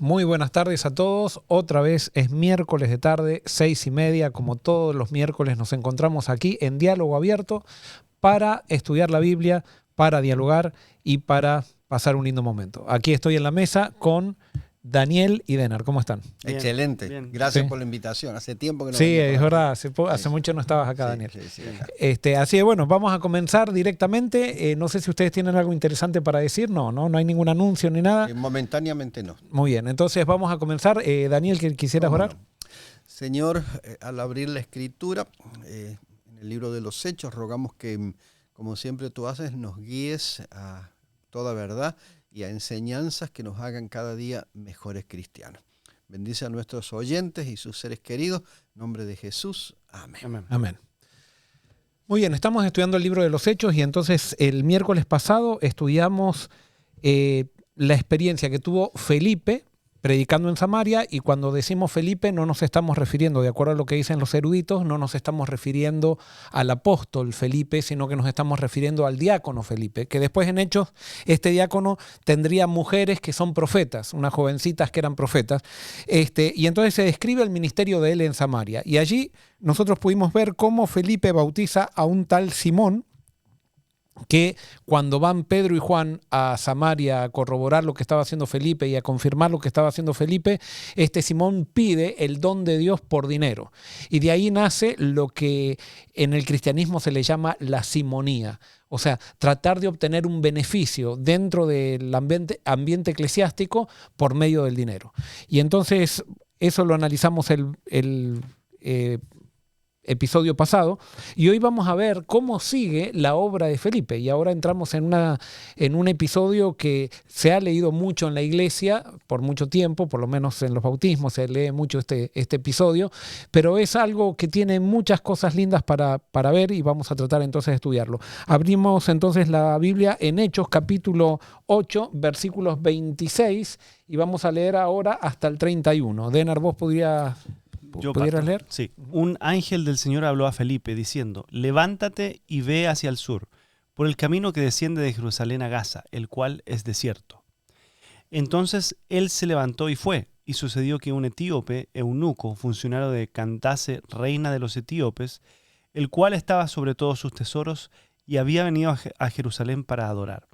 Muy buenas tardes a todos. Otra vez es miércoles de tarde, 6:30. Como todos los miércoles nos encontramos aquí en Diálogo Abierto para estudiar la Biblia, para dialogar y para pasar un lindo momento. Aquí estoy en la mesa con Daniel y Denar. ¿Cómo están? Bien, excelente. bien. Gracias Sí. por la invitación. Hace tiempo que no Sí, venía es por verdad. aquí. Hace mucho no estabas acá, Sí, Daniel. sí, acá. Así que bueno, vamos a comenzar directamente. No sé si ustedes tienen algo interesante para decir. No hay ningún anuncio ni nada. Momentáneamente no. Muy bien, entonces vamos a comenzar. Daniel, ¿quisieras ¿Cómo orar? no? Señor, al abrir la Escritura, en el libro de los Hechos, rogamos que, como siempre tú haces, nos guíes a toda verdad y a enseñanzas que nos hagan cada día mejores cristianos. Bendice a nuestros oyentes y sus seres queridos. En nombre de Jesús. Amén. Amén. Amén. Muy bien, estamos estudiando el libro de los Hechos y entonces el miércoles pasado estudiamos la experiencia que tuvo Felipe predicando en Samaria, y cuando decimos Felipe no nos estamos refiriendo, de acuerdo a lo que dicen los eruditos, no nos estamos refiriendo al apóstol Felipe, sino que nos estamos refiriendo al diácono Felipe, que después en Hechos este diácono tendría mujeres que son profetas, unas jovencitas que eran profetas, y entonces se describe el ministerio de él en Samaria, y allí nosotros pudimos ver cómo Felipe bautiza a un tal Simón, que cuando van Pedro y Juan a Samaria a corroborar lo que estaba haciendo Felipe y a confirmar lo que estaba haciendo Felipe, Simón pide el don de Dios por dinero. Y de ahí nace lo que en el cristianismo se le llama la simonía. O sea, tratar de obtener un beneficio dentro del ambiente eclesiástico por medio del dinero. Y entonces eso lo analizamos el episodio pasado, y hoy vamos a ver cómo sigue la obra de Felipe. Y ahora entramos en un episodio que se ha leído mucho en la iglesia por mucho tiempo, por lo menos en los bautismos se lee mucho este episodio, pero es algo que tiene muchas cosas lindas para ver, y vamos a tratar entonces de estudiarlo. Abrimos entonces la Biblia en Hechos capítulo 8, versículos 26, y vamos a leer ahora hasta el 31. Denar, ¿vos pudieras leer? Sí. Un ángel del Señor habló a Felipe diciendo: levántate y ve hacia el sur, por el camino que desciende de Jerusalén a Gaza, el cual es desierto. Entonces él se levantó y fue, y sucedió que un etíope, eunuco, funcionario de Candace, reina de los etíopes, el cual estaba sobre todos sus tesoros y había venido a Jerusalén para adorar,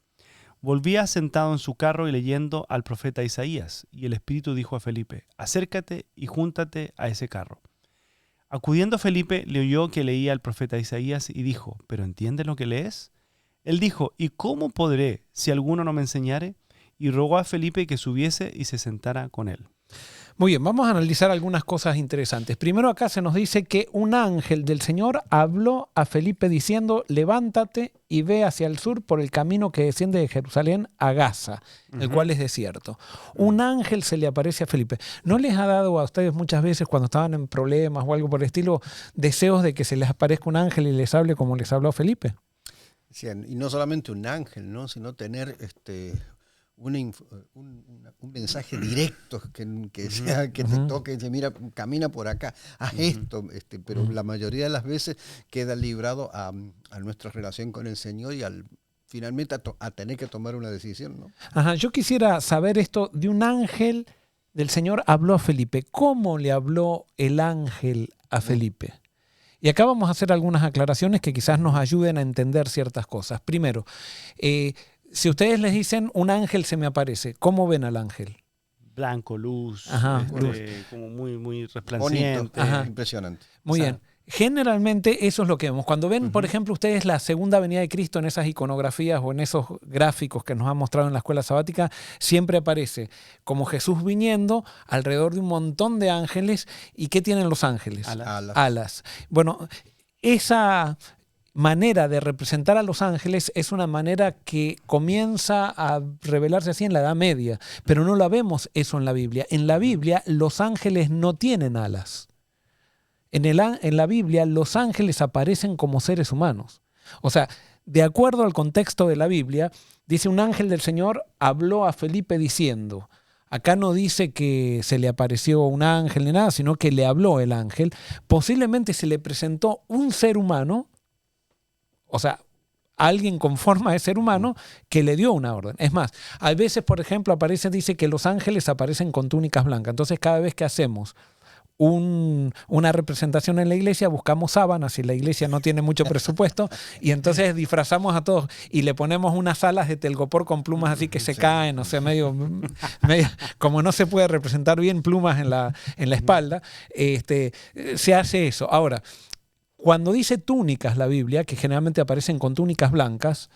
volvía sentado en su carro y leyendo al profeta Isaías, y el Espíritu dijo a Felipe: acércate y júntate a ese carro. Acudiendo Felipe, le oyó que leía al profeta Isaías y dijo: ¿pero entiendes lo que lees? Él dijo: ¿y cómo podré si alguno no me enseñare? Y rogó a Felipe que subiese y se sentara con él. Muy bien, vamos a analizar algunas cosas interesantes. Primero, acá se nos dice que un ángel del Señor habló a Felipe diciendo: levántate y ve hacia el sur por el camino que desciende de Jerusalén a Gaza, el cual es desierto. Un ángel se le aparece a Felipe. ¿No les ha dado a ustedes muchas veces, cuando estaban en problemas o algo por el estilo, deseos de que se les aparezca un ángel y les hable como les habló a Felipe? Sí, y no solamente un ángel, ¿no? Sino tener un mensaje directo que sea, que te toque y dice: mira, camina por acá, haz esto, pero la mayoría de las veces queda librado a nuestra relación con el Señor y finalmente a tener que tomar una decisión, ¿no? Ajá, yo quisiera saber esto de un ángel del Señor habló a Felipe. ¿Cómo le habló el ángel a Felipe? Y acá vamos a hacer algunas aclaraciones que quizás nos ayuden a entender ciertas cosas. Primero, si ustedes les dicen un ángel se me aparece, ¿cómo ven al ángel? Blanco, luz, Luz. como muy, muy resplandeciente. Bonito, impresionante. Muy bien. Generalmente eso es lo que vemos. Cuando ven, por ejemplo, ustedes la segunda venida de Cristo en esas iconografías o en esos gráficos que nos han mostrado en la escuela sabática, siempre aparece como Jesús viniendo alrededor de un montón de ángeles. ¿Y qué tienen los ángeles? Alas. Bueno, esa manera de representar a los ángeles es una manera que comienza a revelarse así en la Edad Media, pero no la vemos eso en la Biblia. En la Biblia los ángeles no tienen alas. En la Biblia los ángeles aparecen como seres humanos. O sea, de acuerdo al contexto de la Biblia, dice: un ángel del Señor habló a Felipe diciendo. Acá no dice que se le apareció un ángel ni nada, sino que le habló el ángel. Posiblemente se le presentó un ser humano, o sea, alguien con forma de ser humano que le dio una orden. Es más, a veces, por ejemplo, dice que los ángeles aparecen con túnicas blancas. Entonces, cada vez que hacemos una representación en la iglesia, buscamos sábanas, y la iglesia no tiene mucho presupuesto, y entonces disfrazamos a todos y le ponemos unas alas de telgopor con plumas así que se caen, o sea, medio como no se puede representar bien plumas en la espalda, se hace eso. Ahora, cuando dice túnicas la Biblia, que generalmente aparecen con túnicas blancas,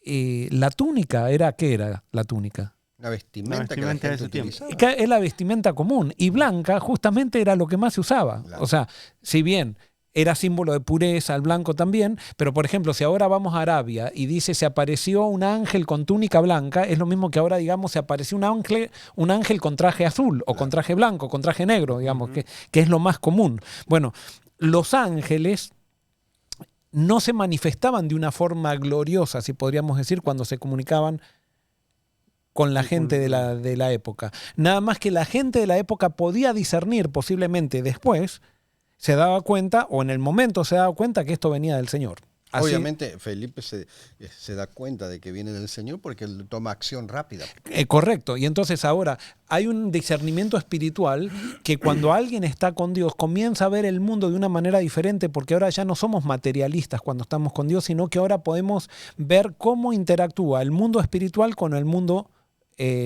la túnica ¿qué era la túnica? Una vestimenta que la vestimenta de gente ese tiempo. utilizaba. Es la vestimenta común, y blanca justamente era lo que más se usaba. Claro. O sea, si bien era símbolo de pureza, el blanco también, pero por ejemplo, si ahora vamos a Arabia y dice se apareció un ángel con túnica blanca, es lo mismo que ahora digamos se apareció un ángel con traje azul, o con traje blanco, con traje negro, digamos, que es lo más común. Bueno, los ángeles no se manifestaban de una forma gloriosa, si podríamos decir, cuando se comunicaban con la gente de la época. Nada más que la gente de la época podía discernir, posiblemente después, se daba cuenta, o en el momento se daba cuenta, que esto venía del Señor. Así, Obviamente Felipe se da cuenta de que viene del Señor porque él toma acción rápida. Correcto. Y entonces ahora hay un discernimiento espiritual que cuando alguien está con Dios comienza a ver el mundo de una manera diferente, porque ahora ya no somos materialistas cuando estamos con Dios, sino que ahora podemos ver cómo interactúa el mundo espiritual con el mundo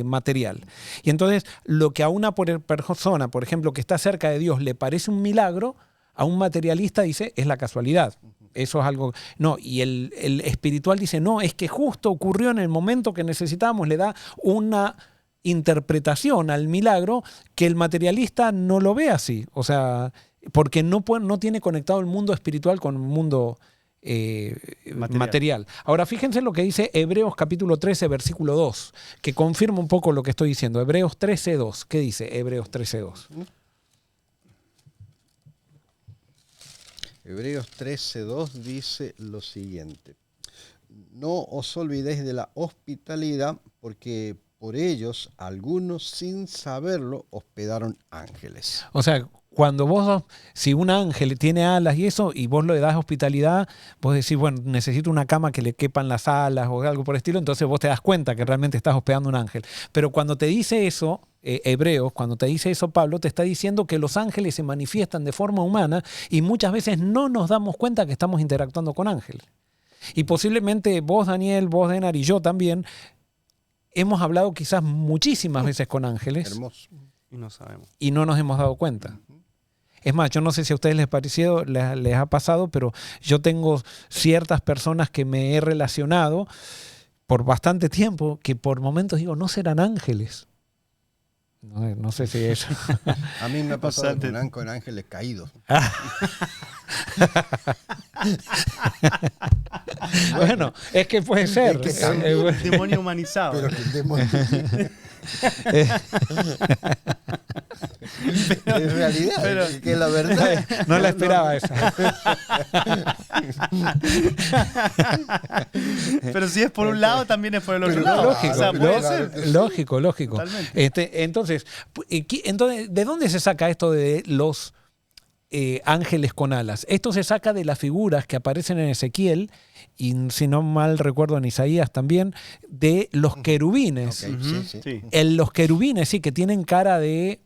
material. Y entonces lo que a una persona, por ejemplo, que está cerca de Dios le parece un milagro, a un materialista dice es la casualidad. Eso es algo... No, y el espiritual dice no, es que justo ocurrió en el momento que necesitábamos, le da una interpretación al milagro que el materialista no lo ve así. O sea, porque no tiene conectado el mundo espiritual con el mundo material. Ahora, fíjense lo que dice Hebreos capítulo 13, versículo 2, que confirma un poco lo que estoy diciendo. Hebreos 13, 2. ¿Qué dice Hebreos 13, 2? Hebreos 13:2 dice lo siguiente: no os olvidéis de la hospitalidad, porque por ellos algunos sin saberlo hospedaron ángeles. O sea, cuando si un ángel tiene alas y eso, y vos le das hospitalidad, vos decís, bueno, necesito una cama que le quepan las alas o algo por el estilo, entonces vos te das cuenta que realmente estás hospedando un ángel. Pero cuando te dice eso, Hebreos, cuando te dice eso Pablo, te está diciendo que los ángeles se manifiestan de forma humana y muchas veces no nos damos cuenta que estamos interactuando con ángeles. Y posiblemente vos, Daniel, vos, Denar, y yo también hemos hablado quizás muchísimas veces con ángeles. Hermoso. Y no sabemos. Y no nos hemos dado cuenta. Es más, yo no sé si a ustedes les ha pasado, pero yo tengo ciertas personas que me he relacionado por bastante tiempo que por momentos digo, ¿no serán ángeles? No sé si eso. A mí me ha pasado con ángeles caídos. Bueno, es que puede ser. Es que demonio humanizado. Pero que el demonio... en realidad, que la verdad... No la esperaba esa. Pero si es por un lado, también es por el otro lado. Lógico, o sea, puede ser. Lógico. Totalmente. Entonces, ¿de dónde se saca esto de los ángeles con alas? Esto se saca de las figuras que aparecen en Ezequiel, y si no mal recuerdo en Isaías también, de los querubines. Okay, Sí. Los querubines, sí, que tienen cara de...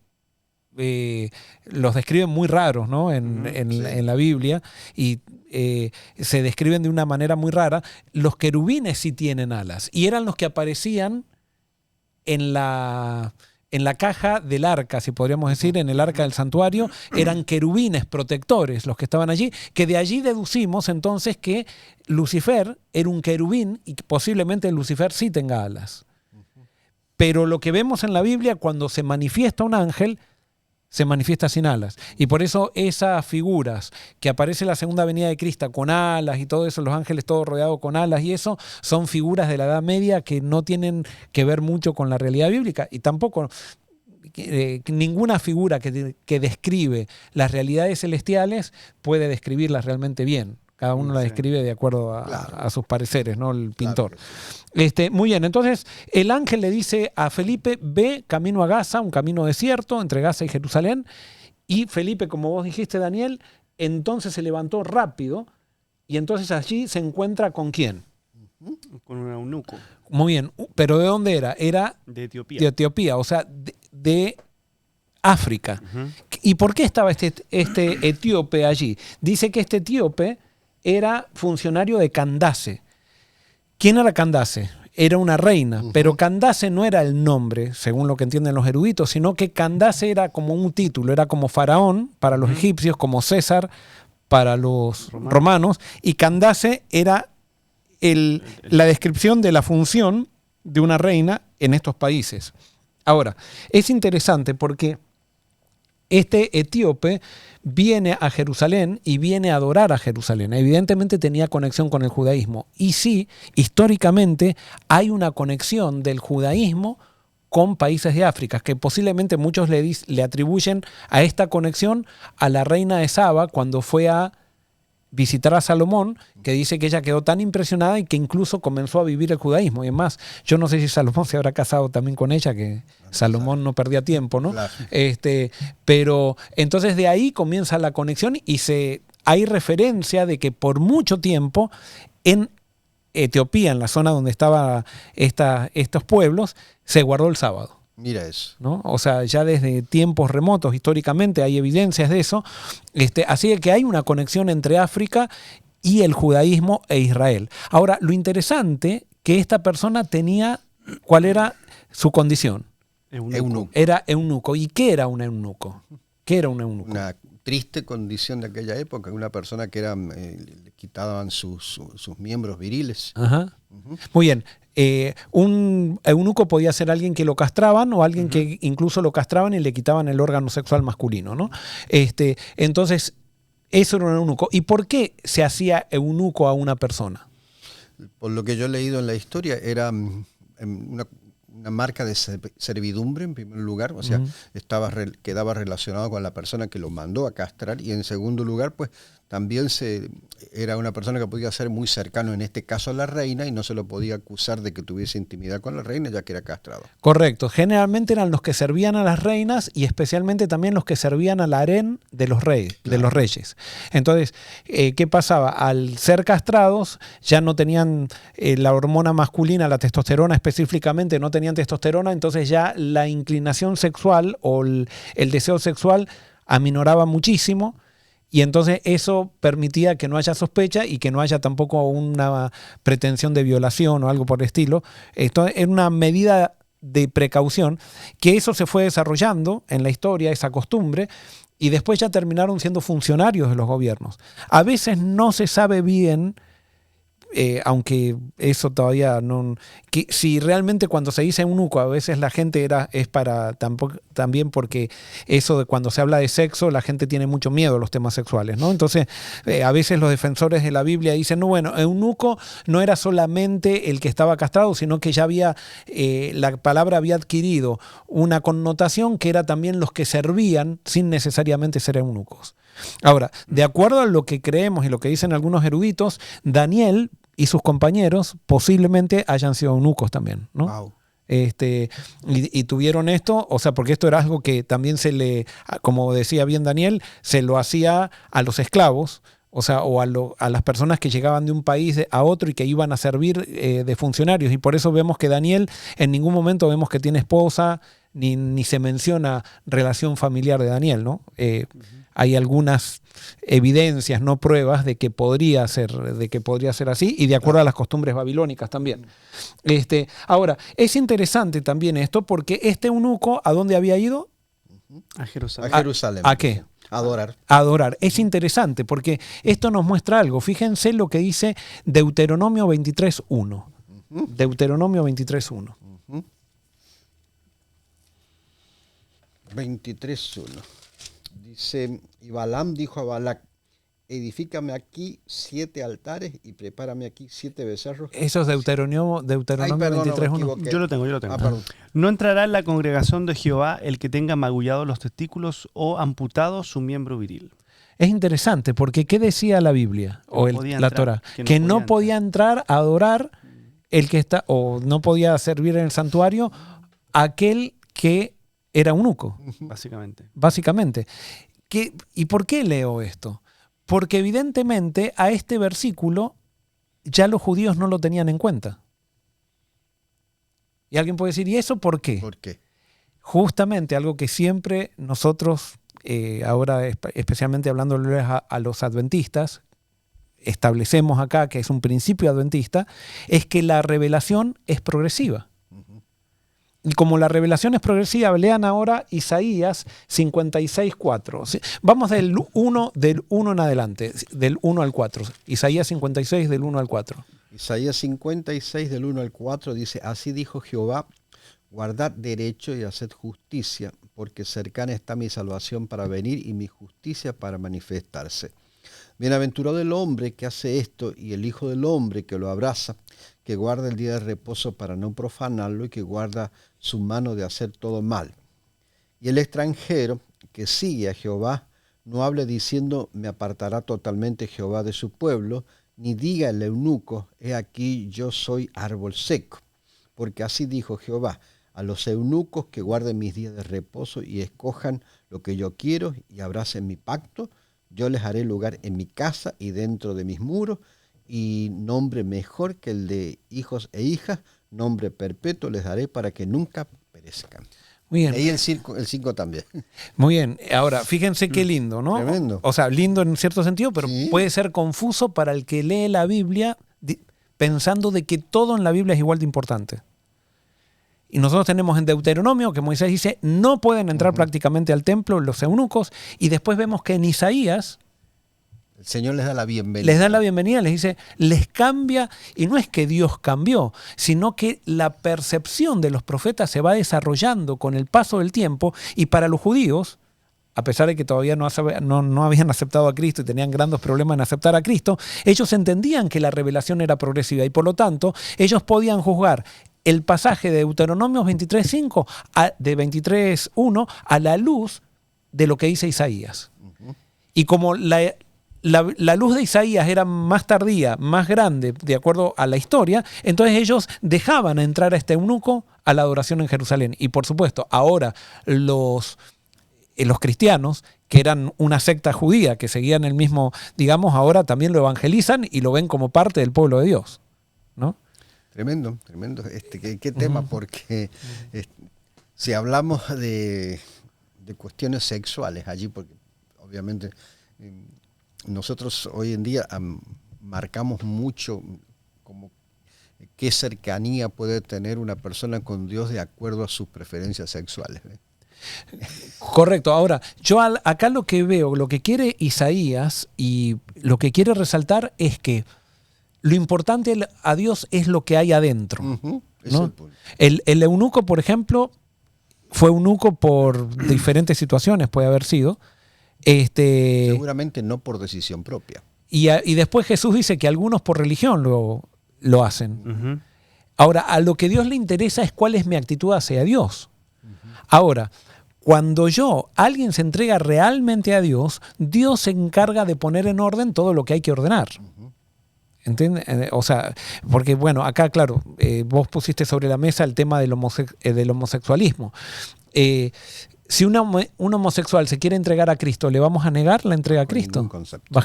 los describen muy raros, ¿no? En la Biblia, y se describen de una manera muy rara. Los querubines sí tienen alas, y eran los que aparecían en la caja del arca, si podríamos decir, en el arca del santuario. Eran querubines protectores los que estaban allí, que de allí deducimos entonces que Lucifer era un querubín y posiblemente Lucifer sí tenga alas. Pero lo que vemos en la Biblia, cuando se manifiesta un ángel, se manifiesta sin alas. Y por eso esas figuras que aparece en la segunda venida de Cristo con alas y todo eso, los ángeles todos rodeados con alas y eso, son figuras de la Edad Media que no tienen que ver mucho con la realidad bíblica, y tampoco ninguna figura que describe las realidades celestiales puede describirlas realmente bien. Cada uno la describe de acuerdo a sus pareceres, ¿no? El pintor. Claro. Muy bien, entonces el ángel le dice a Felipe, ve camino a Gaza, un camino desierto entre Gaza y Jerusalén. Y Felipe, como vos dijiste, Daniel, entonces se levantó rápido y entonces allí se encuentra ¿con quién? Con un eunuco Muy bien, pero ¿de dónde era? Era de Etiopía. de Etiopía, o sea, de África. Ujú. ¿Y por qué estaba este etíope allí? Dice que este etíope era funcionario de Candace. ¿Quién era Candace? Era una reina, pero Candace no era el nombre, según lo que entienden los eruditos, sino que Candace era como un título, era como faraón para los egipcios, como César para los romanos, y Candace era la descripción de la función de una reina en estos países. Ahora, es interesante porque este etíope viene a Jerusalén y viene a adorar a Jerusalén. Evidentemente tenía conexión con el judaísmo. Y sí, históricamente hay una conexión del judaísmo con países de África, que posiblemente muchos le atribuyen a esta conexión a la reina de Saba cuando fue a visitar a Salomón, que dice que ella quedó tan impresionada y que incluso comenzó a vivir el judaísmo. Y además, yo no sé si Salomón se habrá casado también con ella, que Salomón no perdía tiempo, ¿no? Claro. Pero entonces de ahí comienza la conexión y hay referencia de que por mucho tiempo en Etiopía, en la zona donde estaban estos pueblos, se guardó el sábado. Mira eso. ¿No? O sea, ya desde tiempos remotos, históricamente, hay evidencias de eso. Así que hay una conexión entre África y el judaísmo e Israel. Ahora, lo interesante que esta persona tenía, ¿cuál era su condición? Eunuco. Era eunuco. ¿Y qué era un eunuco? ¿Qué era un eunuco? Una triste condición de aquella época, una persona que le quitaban sus miembros viriles. Ajá. Muy bien. Un eunuco podía ser alguien que lo castraban o alguien que incluso lo castraban y le quitaban el órgano sexual masculino, ¿no? Entonces, eso era un eunuco. ¿Y por qué se hacía eunuco a una persona? Por lo que yo he leído en la historia, era una marca de servidumbre en primer lugar, o sea, quedaba relacionado con la persona que lo mandó a castrar, y en segundo lugar, pues también era una persona que podía ser muy cercano, en este caso a la reina, y no se lo podía acusar de que tuviese intimidad con la reina, ya que era castrado. Correcto. Generalmente eran los que servían a las reinas y especialmente también los que servían al harén de los reyes. Claro. De los reyes. Entonces, ¿qué pasaba? Al ser castrados, ya no tenían la hormona masculina, la testosterona específicamente, no tenían testosterona, entonces ya la inclinación sexual o el deseo sexual aminoraba muchísimo. Y entonces eso permitía que no haya sospecha y que no haya tampoco una pretensión de violación o algo por el estilo. Esto era una medida de precaución, que eso se fue desarrollando en la historia, esa costumbre, y después ya terminaron siendo funcionarios de los gobiernos. A veces no se sabe bien, aunque eso todavía no... Que si realmente cuando se dice eunuco, a veces la gente es para... También porque eso de cuando se habla de sexo, la gente tiene mucho miedo a los temas sexuales, ¿no? Entonces, a veces los defensores de la Biblia dicen, no, bueno, eunuco no era solamente el que estaba castrado, sino que ya había... la palabra había adquirido una connotación que era también los que servían sin necesariamente ser eunucos. Ahora, de acuerdo a lo que creemos y lo que dicen algunos eruditos, Daniel y sus compañeros posiblemente hayan sido eunucos también, ¿no? Wow. Y tuvieron esto, o sea, porque esto era algo que también como decía bien Daniel, se lo hacía a los esclavos, o sea, o a las personas que llegaban de un país a otro y que iban a servir de funcionarios. Y por eso vemos que Daniel en ningún momento vemos que tiene esposa, ni se menciona relación familiar de Daniel, ¿no? Hay algunas evidencias, no pruebas, de que podría ser así, y de acuerdo a las costumbres babilónicas también. Ahora, es interesante también esto, porque este eunuco, ¿a dónde había ido? A Jerusalén. A Jerusalén. ¿A qué? Adorar. A adorar. Es interesante, porque esto nos muestra algo. Fíjense lo que dice Deuteronomio 23.1. Deuteronomio 23.1. 23.1. Dice, y Balaam dijo a Balac, edifícame aquí 7 altares y prepárame aquí 7 becerros. Eso es Deuteronomio Ay, perdón, no, me 23.1. equivoqué. Yo lo tengo. Perdón. No entrará en la congregación de Jehová el que tenga magullados los testículos o amputado su miembro viril. Es interesante, porque ¿qué decía la Biblia o la Torá? Que no podía entrar a adorar el que está, o no podía servir en el santuario aquel que era eunuco. Básicamente. Básicamente. ¿Y por qué leo esto? Porque evidentemente a este versículo ya los judíos no lo tenían en cuenta. Y alguien puede decir, ¿y eso por qué? ¿Por qué? Justamente algo que siempre nosotros, ahora especialmente hablándoles a los adventistas, establecemos acá, que es un principio adventista, es que la revelación es progresiva. Y como la revelación es progresiva, lean ahora Isaías 56:4. Vamos del 1 en adelante, del 1 al 4. Isaías 56 del 1 al 4. Isaías 56 del 1 al 4 dice, así dijo Jehová, guardad derecho y haced justicia, porque cercana está mi salvación para venir y mi justicia para manifestarse. Bienaventurado el hombre que hace esto y el hijo del hombre que lo abraza, que guarda el día de reposo para no profanarlo y que guarda su mano de hacer todo mal. Y el extranjero que sigue a Jehová no hable diciendo, me apartará totalmente Jehová de su pueblo, ni diga el eunuco, he aquí yo soy árbol seco. Porque así dijo Jehová, a los eunucos que guarden mis días de reposo y escojan lo que yo quiero y abracen mi pacto, yo les haré lugar en mi casa y dentro de mis muros, y nombre mejor que el de hijos e hijas, nombre perpetuo les daré para que nunca perezcan. Muy bien. Y el 5 también. Muy bien. Ahora, fíjense qué lindo, ¿no? Tremendo. O sea, lindo en cierto sentido, pero Sí. puede ser confuso para el que lee la Biblia pensando de que todo en la Biblia es igual de importante. Y nosotros tenemos en Deuteronomio que Moisés dice, no pueden entrar prácticamente al templo los eunucos, y después vemos que en Isaías El Señor les da la bienvenida. les da la bienvenida, les dice, les cambia, y no es que Dios cambió, sino que la percepción de los profetas se va desarrollando con el paso del tiempo, y para los judíos, a pesar de que todavía no habían aceptado a Cristo y tenían grandes problemas en aceptar a Cristo, ellos entendían que la revelación era progresiva, y por lo tanto, ellos podían juzgar el pasaje de Deuteronomio 23:5 de 23:1 a la luz de lo que dice Isaías. Y como la luz de Isaías era más tardía, más grande, de acuerdo a la historia, entonces ellos dejaban entrar a este eunuco a la adoración en Jerusalén. Y por supuesto, ahora los cristianos, que eran una secta judía, que seguían el mismo, digamos, ahora también lo evangelizan y lo ven como parte del pueblo de Dios, ¿no? Tremendo, tremendo. ¿Qué tema? Porque si hablamos de cuestiones sexuales allí, porque obviamente nosotros hoy en día marcamos mucho como qué cercanía puede tener una persona con Dios de acuerdo a sus preferencias sexuales. Correcto. Ahora, yo acá lo que veo, lo que quiere Isaías y lo que quiere resaltar es que lo importante a Dios es lo que hay adentro. Ese es ¿no? el punto. El eunuco, por ejemplo, fue eunuco por diferentes situaciones, puede haber sido. Seguramente no por decisión propia. Y después Jesús dice que algunos por religión lo hacen. Ahora, a lo que Dios le interesa es cuál es mi actitud hacia Dios. Ahora, cuando alguien se entrega realmente a Dios, Dios se encarga de poner en orden todo lo que hay que ordenar. ¿Entiendes? O sea, porque bueno, acá claro, vos pusiste sobre la mesa el tema del homosexualismo. Si un homosexual se quiere entregar a Cristo, ¿le vamos a negar la entrega a Cristo? Ningún concepto.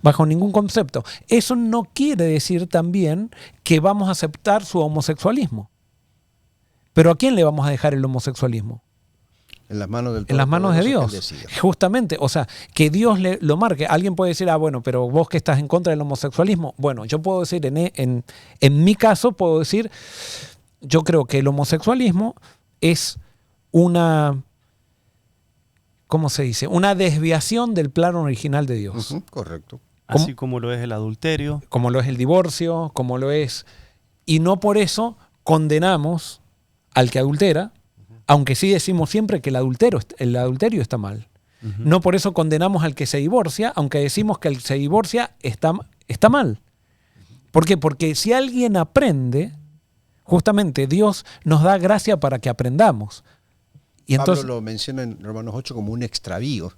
Bajo ningún concepto. Eso no quiere decir también que vamos a aceptar su homosexualismo. Pero ¿a quién le vamos a dejar el homosexualismo? En las manos del En las manos de Todopoderoso Dios. que Él decida. Justamente, o sea, que Dios lo marque. Alguien puede decir, bueno, pero vos que estás en contra del homosexualismo. Bueno, yo puedo decir, en mi caso, puedo decir, yo creo que el homosexualismo es una, ¿cómo se dice? Una desviación del plan original de Dios. Correcto. Así como lo es el adulterio. Como lo es el divorcio, como lo es... Y no por eso condenamos al que adultera, aunque sí decimos siempre que el adulterio está mal. No por eso condenamos al que se divorcia, aunque decimos que el que se divorcia está mal. ¿Por qué? Porque si alguien aprende, justamente Dios nos da gracia para que aprendamos. Y Pablo entonces, lo menciona en Romanos 8 como un extravío.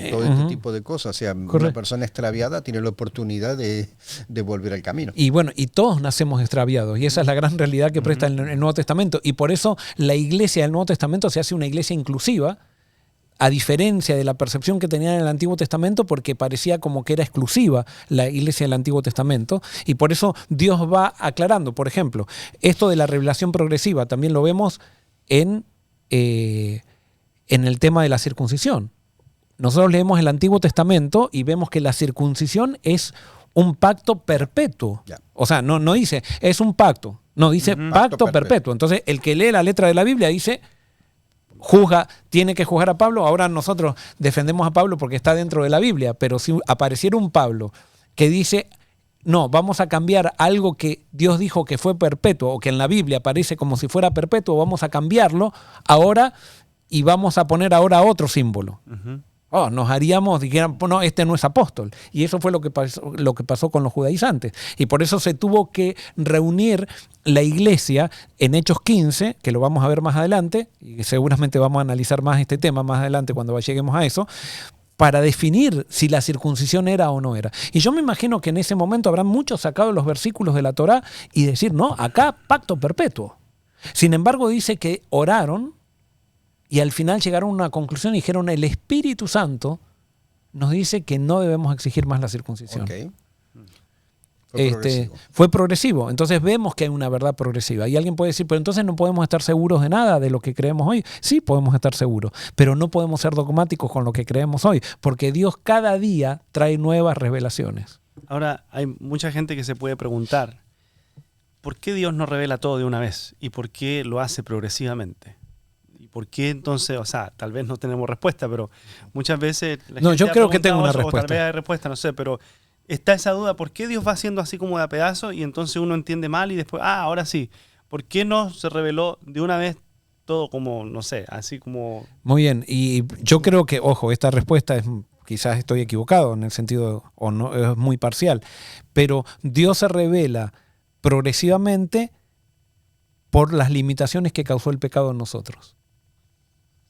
Todo este tipo de cosas. O sea, Correcto. una persona extraviada tiene la oportunidad de volver al camino. y bueno, y todos nacemos extraviados, y esa es la gran realidad que presta el Nuevo Testamento. Y por eso la iglesia del Nuevo Testamento se hace una iglesia inclusiva, a diferencia de la percepción que tenían en el Antiguo Testamento, porque parecía como que era exclusiva la iglesia del Antiguo Testamento, y por eso Dios va aclarando. Por ejemplo, esto de la revelación progresiva también lo vemos en el tema de la circuncisión. Nosotros leemos el Antiguo Testamento y vemos que la circuncisión es un pacto perpetuo. Ya. O sea, no dice, es un pacto. No, dice pacto perpetuo. Entonces, el que lee la letra de la Biblia dice, tiene que juzgar a Pablo. Ahora nosotros defendemos a Pablo porque está dentro de la Biblia, pero si apareciera un Pablo que dice, no, vamos a cambiar algo que Dios dijo que fue perpetuo, o que en la Biblia aparece como si fuera perpetuo, vamos a cambiarlo ahora y vamos a poner ahora otro símbolo. Nos haríamos, dijeran, no, este no es apóstol. Y eso fue lo que pasó con los judaizantes. Y por eso se tuvo que reunir la iglesia en Hechos 15, que lo vamos a ver más adelante, y seguramente vamos a analizar más este tema más adelante cuando lleguemos a eso, para definir si la circuncisión era o no era. Y yo me imagino que en ese momento habrán muchos sacado los versículos de la Torá y decir, no, acá pacto perpetuo. Sin embargo, dice que oraron y al final llegaron a una conclusión y dijeron, el Espíritu Santo nos dice que no debemos exigir más la circuncisión. Okay. Fue progresivo. Entonces vemos que hay una verdad progresiva. Y alguien puede decir, pero entonces no podemos estar seguros de nada de lo que creemos hoy. Sí, podemos estar seguros, pero no podemos ser dogmáticos con lo que creemos hoy, porque Dios cada día trae nuevas revelaciones. Ahora, hay mucha gente que se puede preguntar, ¿por qué Dios no revela todo de una vez? ¿Y por qué lo hace progresivamente? ¿Por qué entonces? O sea, tal vez no tenemos respuesta, pero muchas veces... yo creo que tengo una respuesta. O tal vez hay respuesta, no sé, pero está esa duda, ¿por qué Dios va haciendo así como de a pedazo y entonces uno entiende mal y después, ahora sí? ¿Por qué no se reveló de una vez todo como, no sé, así como... Muy bien, y yo creo que, ojo, esta respuesta es, quizás estoy equivocado en el sentido, o no, es muy parcial, pero Dios se revela progresivamente por las limitaciones que causó el pecado en nosotros.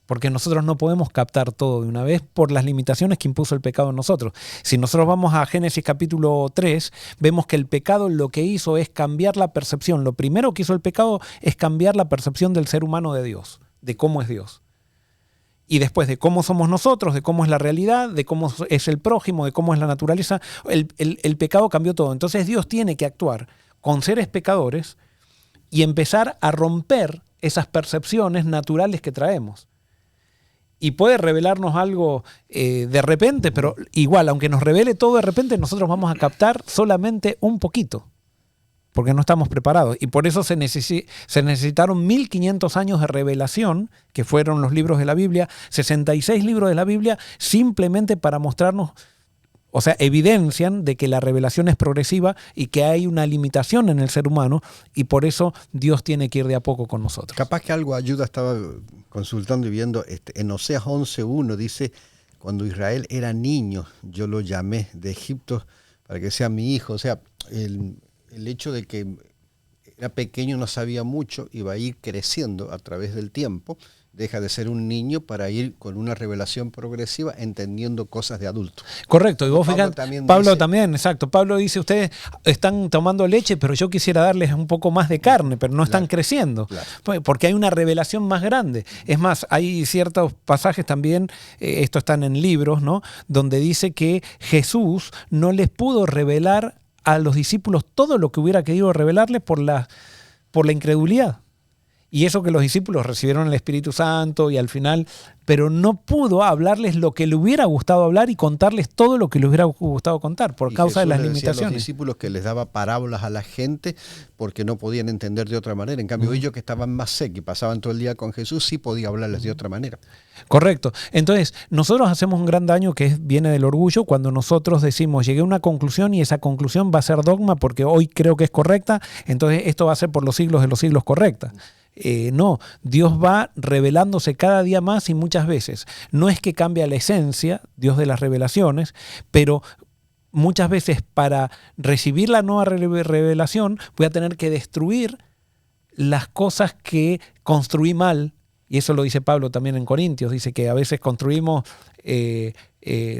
Porque nosotros no podemos captar todo de una vez por las limitaciones que impuso el pecado en nosotros. Si nosotros vamos a Génesis capítulo 3, vemos que el pecado lo que hizo es cambiar la percepción. Lo primero que hizo el pecado es cambiar la percepción del ser humano de Dios, de cómo es Dios. Y después de cómo somos nosotros, de cómo es la realidad, de cómo es el prójimo, de cómo es la naturaleza, el pecado cambió todo. Entonces Dios tiene que actuar con seres pecadores y empezar a romper esas percepciones naturales que traemos. Y puede revelarnos algo de repente, pero igual, aunque nos revele todo de repente, nosotros vamos a captar solamente un poquito, porque no estamos preparados. Y por eso se necesitaron 1500 años de revelación, que fueron los libros de la Biblia, 66 libros de la Biblia, simplemente para mostrarnos, o sea, evidencian de que la revelación es progresiva y que hay una limitación en el ser humano, y por eso Dios tiene que ir de a poco con nosotros. Capaz que algo ayuda, estaba consultando y viendo, en Oseas 11:1 dice, cuando Israel era niño, yo lo llamé de Egipto para que sea mi hijo. O sea, el hecho de que era pequeño, no sabía mucho, iba a ir creciendo a través del tiempo, deja de ser un niño para ir con una revelación progresiva entendiendo cosas de adulto. Correcto, y vos fíjate, Pablo también, exacto. Pablo dice, ustedes están tomando leche, pero yo quisiera darles un poco más de carne, pero no están creciendo, porque hay una revelación más grande. Es más, hay ciertos pasajes también, esto están en libros, ¿no?, donde dice que Jesús no les pudo revelar a los discípulos todo lo que hubiera querido revelarles por la incredulidad. Y eso que los discípulos recibieron el Espíritu Santo y al final, pero no pudo hablarles lo que le hubiera gustado hablar y contarles todo lo que le hubiera gustado contar por causa de las limitaciones. A los discípulos que les daba parábolas a la gente porque no podían entender de otra manera. En cambio, ellos que estaban más secos y pasaban todo el día con Jesús, sí podía hablarles de otra manera. Correcto. Entonces, nosotros hacemos un gran daño que viene del orgullo cuando nosotros decimos, llegué a una conclusión y esa conclusión va a ser dogma porque hoy creo que es correcta, entonces esto va a ser por los siglos de los siglos correcta. No, Dios va revelándose cada día más y muchas veces. No es que cambia la esencia, Dios de las revelaciones, pero muchas veces para recibir la nueva revelación voy a tener que destruir las cosas que construí mal y eso lo dice Pablo también en Corintios, dice que a veces construimos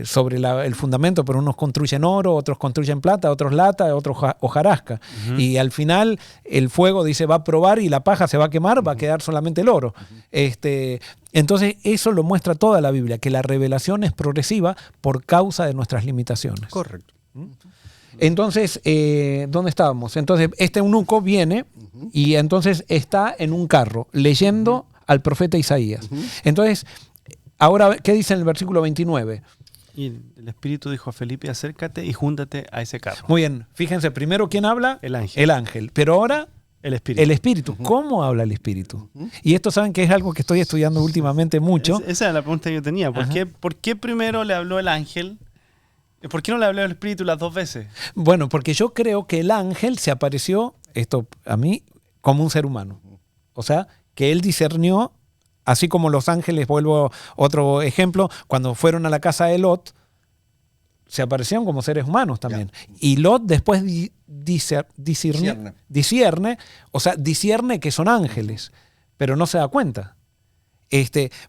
sobre el fundamento, pero unos construyen oro, otros construyen plata, otros lata, otros hojarasca. Y al final el fuego dice va a probar y la paja se va a quemar, va a quedar solamente el oro. Entonces eso lo muestra toda la Biblia, que la revelación es progresiva por causa de nuestras limitaciones. Correcto. Entonces, ¿dónde estábamos? Entonces este eunuco viene y entonces está en un carro leyendo al profeta Isaías. Entonces, ahora, ¿qué dice en el versículo 29? Y el Espíritu dijo a Felipe, acércate y júntate a ese carro. Muy bien, fíjense, primero, ¿quién habla? El ángel. El ángel. Pero ahora, El Espíritu. el Espíritu. ¿Cómo habla el Espíritu? Y esto saben que es algo que estoy estudiando últimamente mucho. Esa era la pregunta que yo tenía. ¿Por qué primero le habló el ángel? ¿Por qué no le habló el Espíritu las dos veces? Bueno, porque yo creo que el ángel se apareció, esto a mí, como un ser humano. O sea, que él discernió, así como los ángeles, vuelvo a otro ejemplo, cuando fueron a la casa de Lot, se aparecieron como seres humanos también. Y Lot después discierne que son ángeles, pero no se da cuenta.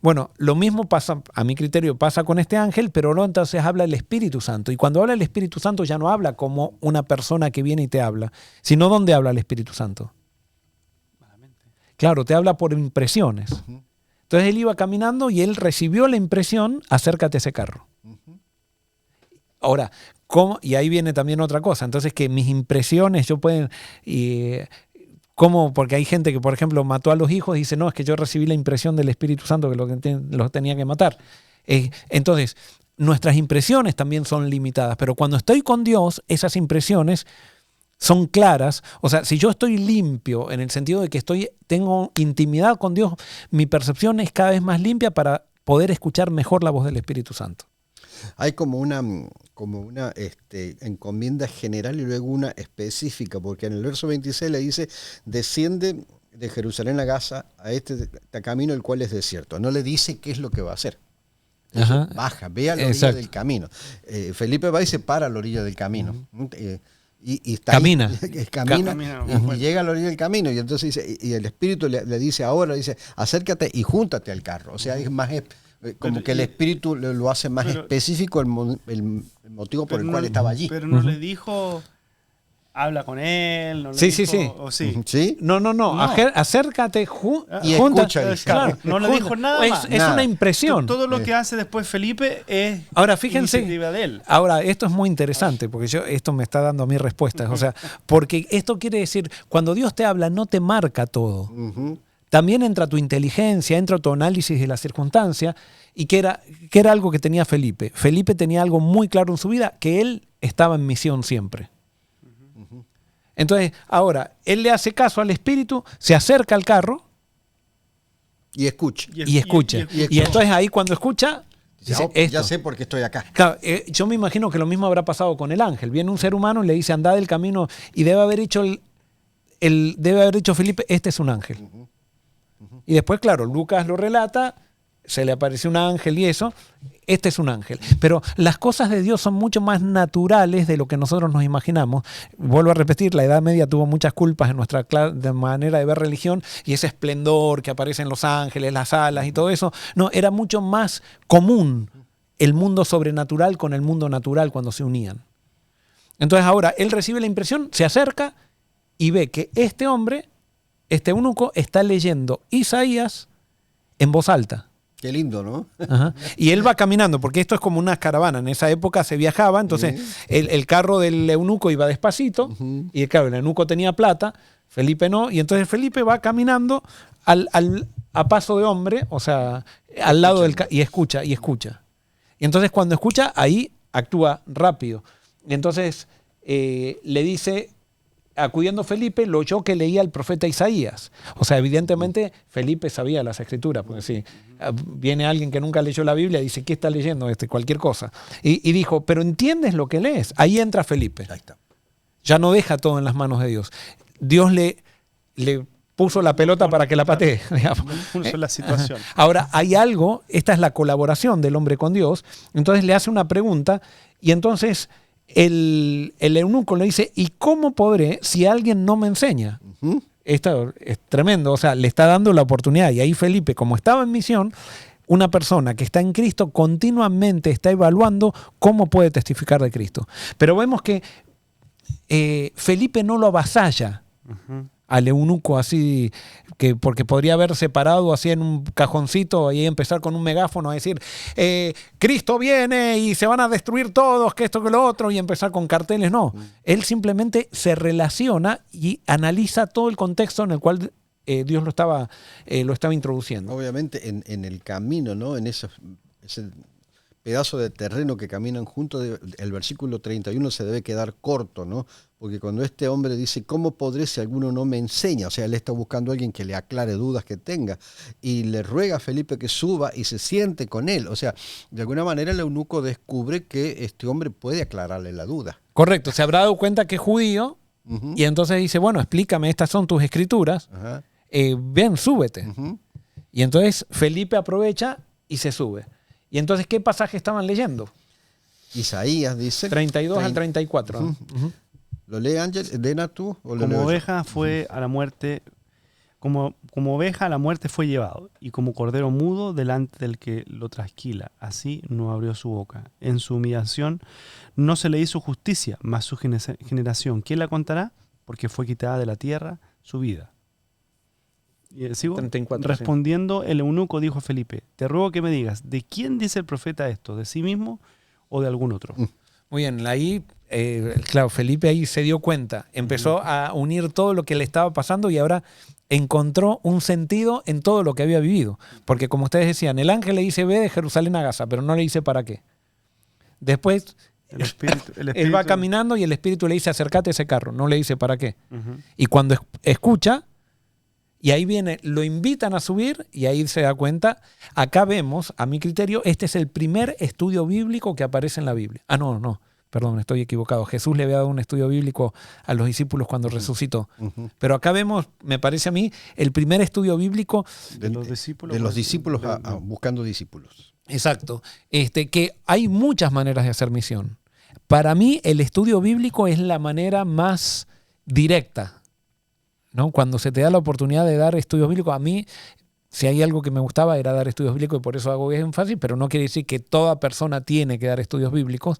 Bueno, lo mismo pasa, a mi criterio, pasa con este ángel, pero no, entonces habla el Espíritu Santo. Y cuando habla el Espíritu Santo ya no habla como una persona que viene y te habla, sino ¿dónde habla el Espíritu Santo? Claro, te habla por impresiones. Entonces él iba caminando y él recibió la impresión, acércate a ese carro. Ahora, ¿cómo? Y ahí viene también otra cosa. Entonces que mis impresiones, yo pueden... ¿Cómo? Porque hay gente que, por ejemplo, mató a los hijos y dice, no, es que yo recibí la impresión del Espíritu Santo que los tenía que matar. Entonces, nuestras impresiones también son limitadas, pero cuando estoy con Dios, esas impresiones son claras. O sea, si yo estoy limpio en el sentido de que tengo intimidad con Dios, mi percepción es cada vez más limpia para poder escuchar mejor la voz del Espíritu Santo. Hay como una encomienda general y luego una específica, porque en el verso 26 le dice, desciende de Jerusalén a Gaza a este camino el cual es desierto. No le dice qué es lo que va a hacer. Baja, ve a la orilla del camino. Felipe va y se para a la orilla del camino. Y está camina. Y llega a la orilla del camino. Y entonces dice, y el Espíritu le dice ahora, dice, acércate y júntate al carro. O sea, es más... Como que el Espíritu lo hace más específico el motivo por el cual estaba allí. Pero no le dijo, habla con él. No le Sí. dijo, ¿o sí? ¿Sí? No. Acércate y escucha. Claro, no le dijo nada más. Es una impresión. Todo lo que hace después Felipe es ahora, fíjense, iniciativa de él. Ahora, esto es muy interesante porque esto me está dando a mí respuestas. O sea, porque esto quiere decir, cuando Dios te habla, no te marca todo. También entra tu inteligencia, entra tu análisis de la circunstancia, y que era algo que tenía Felipe. Felipe tenía algo muy claro en su vida, que él estaba en misión siempre. Entonces, ahora, él le hace caso al Espíritu, se acerca al carro y escucha. Y escucha. Y entonces ahí cuando escucha, dice, ya sé por qué estoy acá. Claro, yo me imagino que lo mismo habrá pasado con el ángel. Viene un ser humano y le dice, anda del camino, y debe haber dicho Felipe, este es un ángel. Y después, claro, Lucas lo relata, se le apareció un ángel y eso, este es un ángel. Pero las cosas de Dios son mucho más naturales de lo que nosotros nos imaginamos. Vuelvo a repetir, la Edad Media tuvo muchas culpas en nuestra manera de ver religión, y ese esplendor que aparece en los ángeles, las alas y todo eso, no, era mucho más común el mundo sobrenatural con el mundo natural cuando se unían. Entonces ahora, él recibe la impresión, se acerca y ve que este hombre, este eunuco, está leyendo Isaías en voz alta. Qué lindo, ¿no? Y él va caminando, porque esto es como una caravana. En esa época se viajaba, entonces el carro del eunuco iba despacito, y claro, el eunuco tenía plata, Felipe no, y entonces Felipe va caminando a paso de hombre, o sea, al lado del carro, y escucha. Y entonces cuando escucha, ahí actúa rápido. Y entonces le dice, acudiendo Felipe, lo oyó que leía el profeta Isaías. O sea, evidentemente Felipe sabía las escrituras, porque si viene alguien que nunca leyó la Biblia y dice, ¿qué está leyendo? Cualquier cosa. Y dijo, ¿pero entiendes lo que lees? Ahí entra Felipe. Ahí está. Ya no deja todo en las manos de Dios. Dios le puso la pelota para que la patee. Puso la situación. Ahora, hay algo, esta es la colaboración del hombre con Dios, entonces le hace una pregunta, y entonces el eunuco le dice, ¿y cómo podré si alguien no me enseña? esto es tremendo, o sea, le está dando la oportunidad. Y ahí Felipe, como estaba en misión, una persona que está en Cristo continuamente está evaluando cómo puede testificar de Cristo. Pero vemos que Felipe no lo avasalla al eunuco así, porque podría haber separado así en un cajoncito y empezar con un megáfono a decir Cristo viene y se van a destruir todos, que esto, que lo otro, y empezar con carteles. No, él simplemente se relaciona y analiza todo el contexto en el cual Dios lo estaba introduciendo. Obviamente en el camino, ¿no? En ese pedazo de terreno que caminan juntos, el versículo 31 se debe quedar corto, ¿no? Porque cuando este hombre dice, ¿cómo podré si alguno no me enseña? O sea, él está buscando a alguien que le aclare dudas que tenga. Y le ruega a Felipe que suba y se siente con él. O sea, de alguna manera el eunuco descubre que este hombre puede aclararle la duda. Correcto, se habrá dado cuenta que es judío y entonces dice, bueno, explícame, estas son tus escrituras. Ven, súbete. Y entonces Felipe aprovecha y se sube. Y entonces, ¿qué pasaje estaban leyendo? Isaías dice... 32 al 34. ¿Lo lee Ángel? ¿Dena tú? ¿O lo Como leo oveja fue a la muerte, como oveja a la muerte fue llevado, y como cordero mudo delante del que lo trasquila, así no abrió su boca. En su humillación no se le hizo justicia, mas su generación, ¿quién la contará? Porque fue quitada de la tierra su vida. Y sigo. 34, respondiendo, el eunuco dijo a Felipe, te ruego que me digas, ¿de quién dice el profeta esto? ¿De sí mismo o de algún otro? Muy bien, ahí, claro, Felipe ahí se dio cuenta, empezó a unir todo lo que le estaba pasando y ahora encontró un sentido en todo lo que había vivido. Porque como ustedes decían, el ángel le dice, ve de Jerusalén a Gaza, pero no le dice para qué. Después, el espíritu, él va caminando y el espíritu le dice, acércate a ese carro, no le dice para qué. Y cuando escucha... Y ahí viene, lo invitan a subir y ahí se da cuenta. Acá vemos, a mi criterio, este es el primer estudio bíblico que aparece en la Biblia. No, perdón, estoy equivocado. Jesús le había dado un estudio bíblico a los discípulos cuando resucitó. Pero acá vemos, me parece a mí, el primer estudio bíblico de los discípulos. De los discípulos buscando discípulos. Exacto. Que hay muchas maneras de hacer misión. Para mí, el estudio bíblico es la manera más directa, ¿no? Cuando se te da la oportunidad de dar estudios bíblicos, a mí, si hay algo que me gustaba era dar estudios bíblicos y por eso hago énfasis, pero no quiere decir que toda persona tiene que dar estudios bíblicos,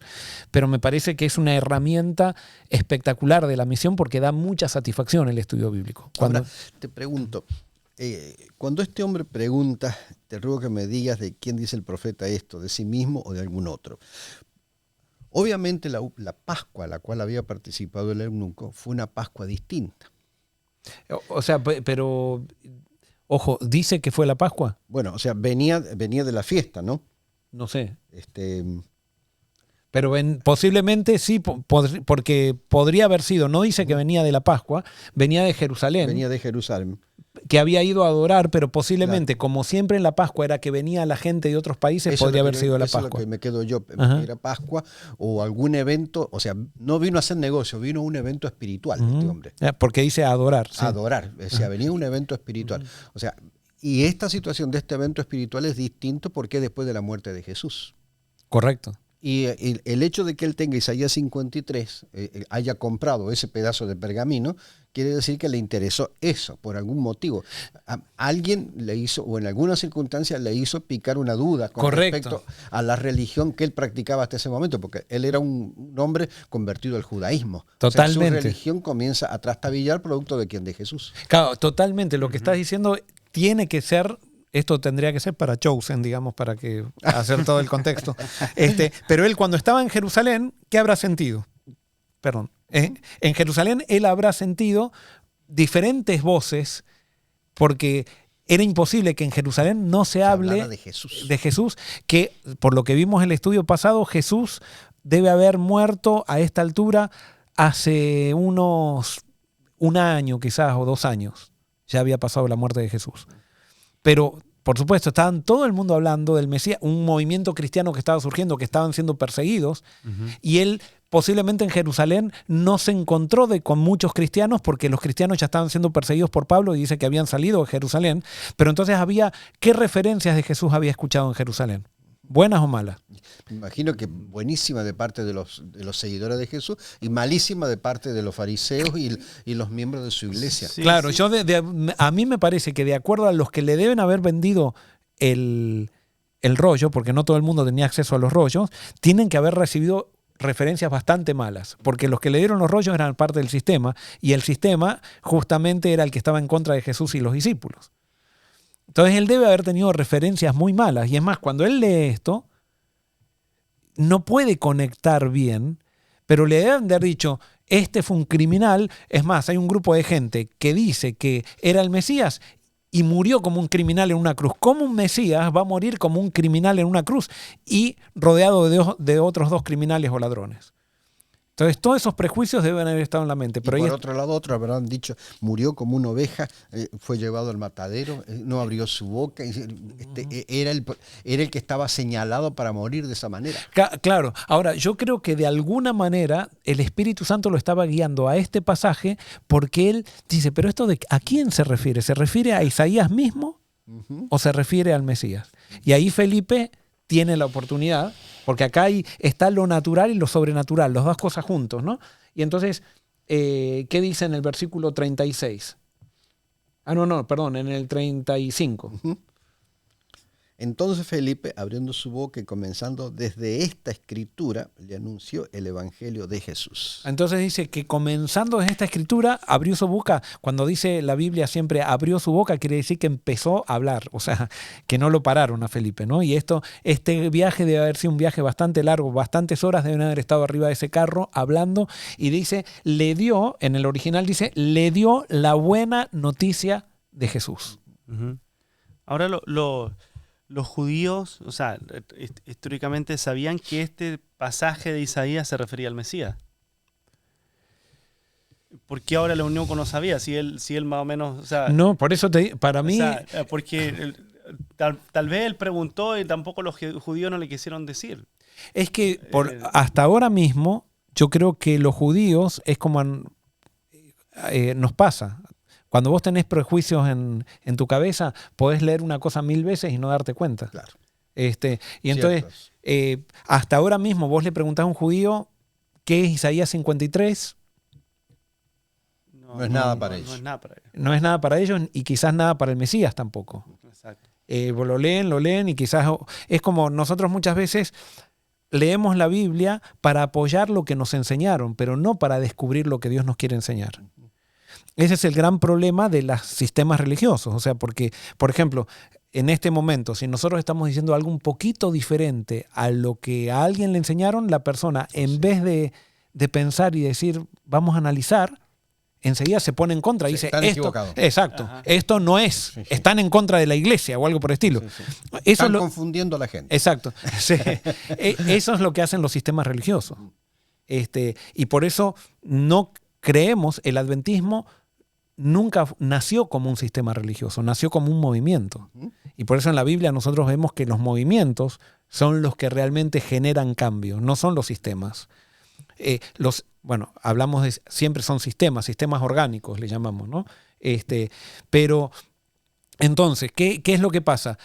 pero me parece que es una herramienta espectacular de la misión porque da mucha satisfacción el estudio bíblico. Ahora, te pregunto, cuando este hombre pregunta, te ruego que me digas de quién dice el profeta esto, de sí mismo o de algún otro. Obviamente la Pascua a la cual había participado el eunuco fue una Pascua distinta. O sea, pero, ojo, ¿dice que fue la Pascua? Bueno, o sea, venía de la fiesta, ¿no? No sé. Pero posiblemente sí, porque podría haber sido, no dice que venía de la Pascua, venía de Jerusalén. Venía de Jerusalén. Que había ido a adorar, pero posiblemente, como siempre en la Pascua era que venía la gente de otros países, podría haber sido la Pascua. Eso es lo que me quedo yo, era Pascua o algún evento, o sea, no vino a hacer negocio, vino a un evento espiritual este hombre. Porque dice adorar. Sí. Adorar, o sea, venía un evento espiritual. O sea, y esta situación de este evento espiritual es distinto porque es después de la muerte de Jesús. Correcto. Y el hecho de que él tenga Isaías 53, haya comprado ese pedazo de pergamino, quiere decir que le interesó eso, por algún motivo. Alguien le hizo, o en alguna circunstancia le hizo picar una duda con respecto a la religión que él practicaba hasta ese momento, porque él era un hombre convertido al judaísmo. Totalmente. O sea, su religión comienza a trastabillar producto de quién, de Jesús. Claro, totalmente. Lo que estás diciendo tiene que ser... Esto tendría que ser para Chosen, digamos, para que hacer todo el contexto. Pero él cuando estaba en Jerusalén, ¿qué habrá sentido? Perdón. En Jerusalén él habrá sentido diferentes voces porque era imposible que en Jerusalén no se hable de Jesús. De Jesús, que por lo que vimos en el estudio pasado, Jesús debe haber muerto a esta altura hace un año quizás o 2 años. Ya había pasado la muerte de Jesús. Pero, por supuesto, estaban todo el mundo hablando del Mesías, un movimiento cristiano que estaba surgiendo, que estaban siendo perseguidos, y él posiblemente en Jerusalén no se encontró con muchos cristianos porque los cristianos ya estaban siendo perseguidos por Pablo y dice que habían salido de Jerusalén, pero entonces ¿qué referencias de Jesús había escuchado en Jerusalén? buenas o malas. Me imagino que buenísima de parte de los seguidores de Jesús y malísima de parte de los fariseos y los miembros de su iglesia. Sí, Claro, sí. a mí me parece que de acuerdo a los que le deben haber vendido el rollo, porque no todo el mundo tenía acceso a los rollos, tienen que haber recibido referencias bastante malas, porque los que le dieron los rollos eran parte del sistema, y el sistema justamente era el que estaba en contra de Jesús y los discípulos. Entonces él debe haber tenido referencias muy malas, y es más, cuando él lee esto, no puede conectar bien, pero le deben de haber dicho, este fue un criminal. Es más, hay un grupo de gente que dice que era el Mesías y murió como un criminal en una cruz. ¿Cómo un Mesías va a morir como un criminal en una cruz y rodeado de otros dos criminales o ladrones? Entonces, todos esos prejuicios deben haber estado en la mente. Pero y por otro lado, otros habrán dicho, murió como una oveja, fue llevado al matadero, no abrió su boca, era el que estaba señalado para morir de esa manera. Claro, ahora yo creo que de alguna manera el Espíritu Santo lo estaba guiando a este pasaje porque él dice, pero esto ¿a quién se refiere? ¿Se refiere a Isaías mismo o se refiere al Mesías? Y ahí Felipe tiene la oportunidad, porque acá está lo natural y lo sobrenatural, las dos cosas juntos, ¿no? Y entonces, ¿qué dice en el versículo 36? Perdón, en el 35. Entonces Felipe, abriendo su boca y comenzando desde esta escritura, le anunció el evangelio de Jesús. Entonces dice que comenzando desde esta escritura, abrió su boca. Cuando dice la Biblia siempre abrió su boca, quiere decir que empezó a hablar, o sea, que no lo pararon a Felipe, ¿no? Y este viaje debe haber sido un viaje bastante largo, bastantes horas deben haber estado arriba de ese carro hablando, y dice, en el original dice, le dio la buena noticia de Jesús. Uh-huh. Ahora los judíos, o sea, históricamente sabían que este pasaje de Isaías se refería al Mesías. ¿Por qué ahora la unión no sabía? Si él más o menos, o sea, no, por eso para mí, porque tal vez él preguntó y tampoco los judíos no le quisieron decir. Es que hasta ahora mismo yo creo que los judíos es como nos pasa. Cuando vos tenés prejuicios en tu cabeza, podés leer una cosa 1000 veces y no darte cuenta. Claro. Y entonces, hasta ahora mismo vos le preguntás a un judío qué es Isaías 53. No es nada para ellos. No es nada para ellos. No es nada para ellos y quizás nada para el Mesías tampoco. Exacto. Lo leen y quizás es como nosotros muchas veces leemos la Biblia para apoyar lo que nos enseñaron, pero no para descubrir lo que Dios nos quiere enseñar. Ese es el gran problema de los sistemas religiosos. O sea, porque, por ejemplo, en este momento, si nosotros estamos diciendo algo un poquito diferente a lo que a alguien le enseñaron, la persona, en vez de pensar y decir, vamos a analizar, enseguida se pone en contra y dice, están equivocados. Exacto, esto no es, están en contra de la iglesia o algo por el estilo. Están confundiendo a la gente. Exacto. Sí. Eso es lo que hacen los sistemas religiosos. Y por eso no creemos, el adventismo nunca nació como un sistema religioso, nació como un movimiento. Y por eso en la Biblia nosotros vemos que los movimientos son los que realmente generan cambio, no son los sistemas. Hablamos de, siempre son sistemas orgánicos, le llamamos, ¿no? Pero entonces, ¿qué es lo que pasa?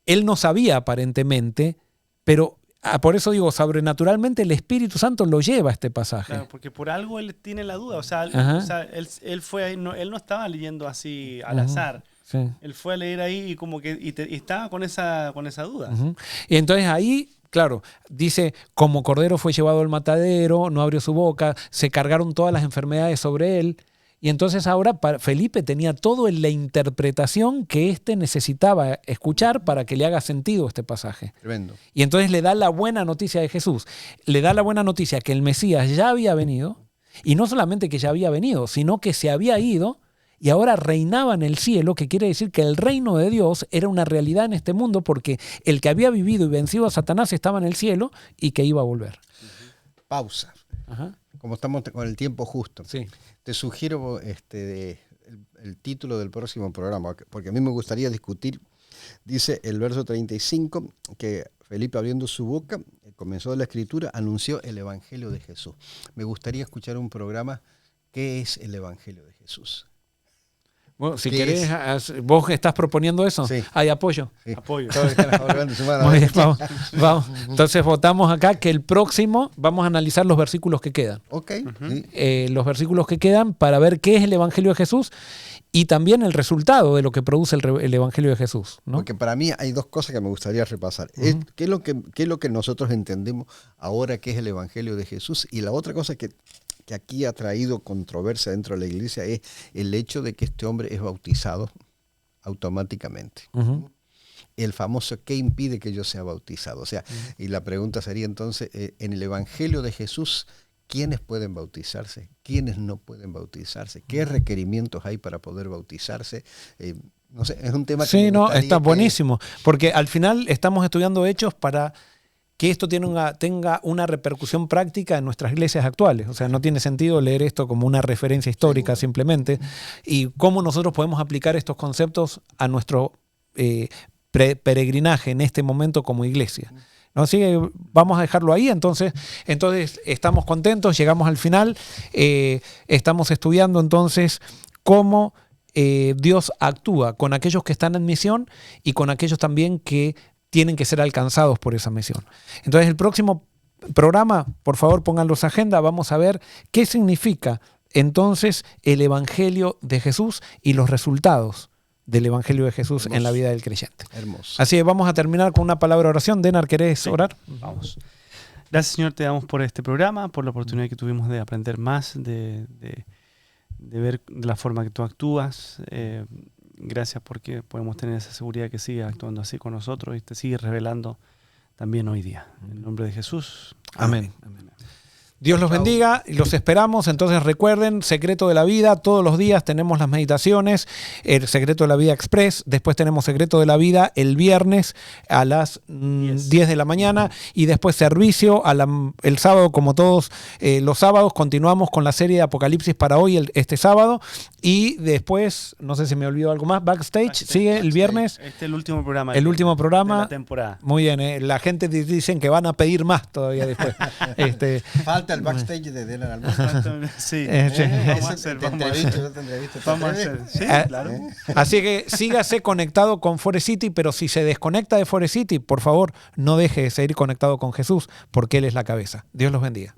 Él no sabía aparentemente, pero por eso digo, sobrenaturalmente el Espíritu Santo lo lleva a este pasaje. Claro, porque por algo él tiene la duda. O sea, él no estaba leyendo así al azar. Sí. Él fue a leer ahí y como que y estaba con esa duda. Y entonces ahí, claro, dice, como cordero fue llevado al matadero, no abrió su boca, se cargaron todas las enfermedades sobre él. Y entonces ahora Felipe tenía todo en la interpretación que necesitaba escuchar para que le haga sentido este pasaje. Tremendo. Y entonces le da la buena noticia de Jesús. Le da la buena noticia que el Mesías ya había venido, y no solamente que ya había venido, sino que se había ido y ahora reinaba en el cielo, que quiere decir que el reino de Dios era una realidad en este mundo porque el que había vivido y vencido a Satanás estaba en el cielo y que iba a volver. Pausa. Ajá. Como estamos con el tiempo justo. Sí. Te sugiero el título del próximo programa, porque a mí me gustaría discutir, dice el verso 35, que Felipe abriendo su boca, comenzó de la escritura, anunció el Evangelio de Jesús. Me gustaría escuchar un programa, ¿qué es el Evangelio de Jesús? Bueno, si ¿Qué querés, es? vos estás proponiendo eso. Sí. Hay apoyo. Sí. Apoyo. Todos están ahorrando su mano. Muy bien, vamos. Entonces votamos acá que el próximo vamos a analizar los versículos que quedan. Ok. Sí. Los versículos que quedan para ver qué es el Evangelio de Jesús y también el resultado de lo que produce el Evangelio de Jesús, ¿no? Porque para mí hay dos cosas que me gustaría repasar. ¿Qué es lo que nosotros entendemos ahora que es el Evangelio de Jesús? Y la otra cosa que aquí ha traído controversia dentro de la iglesia es el hecho de que este hombre es bautizado automáticamente. El famoso ¿qué impide que yo sea bautizado? O sea, y la pregunta sería entonces, en el Evangelio de Jesús, ¿quiénes pueden bautizarse? ¿Quiénes no pueden bautizarse? ¿Qué requerimientos hay para poder bautizarse? No sé, es un tema que Sí, me no, gustaría está que- buenísimo, porque al final estamos estudiando hechos para que esto tenga una repercusión práctica en nuestras iglesias actuales. O sea, no tiene sentido leer esto como una referencia histórica simplemente, y cómo nosotros podemos aplicar estos conceptos a nuestro peregrinaje en este momento como iglesia. ¿No? Así que vamos a dejarlo ahí. Entonces estamos contentos, llegamos al final, estamos estudiando entonces cómo Dios actúa con aquellos que están en misión y con aquellos también que tienen que ser alcanzados por esa misión. Entonces el próximo programa, por favor pónganlo en agenda, vamos a ver qué significa entonces el Evangelio de Jesús y los resultados del Evangelio de Jesús en la vida del creyente. Hermoso. Así que vamos a terminar con una palabra de oración. Denar, ¿querés orar? Vamos. Gracias, Señor, te damos por este programa, por la oportunidad que tuvimos de aprender más, de ver la forma que tú actúas. Gracias porque podemos tener esa seguridad que sigue actuando así con nosotros y te sigue revelando también hoy día. En el nombre de Jesús. Amén. Dios los bendiga y los esperamos. Entonces recuerden, Secreto de la Vida, todos los días tenemos las meditaciones, el Secreto de la Vida Express, después tenemos Secreto de la Vida el viernes a las 10 de la mañana y después servicio el sábado, como todos los sábados. Continuamos con la serie de Apocalipsis para hoy, este sábado, y después, no sé si me olvidó algo más, Backstage sigue el viernes. Este es el último programa. El último programa. De la temporada. Muy bien, la gente dicen que van a pedir más todavía después. Falta el backstage de Denar Almonte. Sí. Sí. Vamos a hacer. Vamos a hacer. Sí, claro. Así que sígase conectado con Forest City, pero si se desconecta de Forest City, por favor, no deje de seguir conectado con Jesús, porque Él es la cabeza. Dios los bendiga.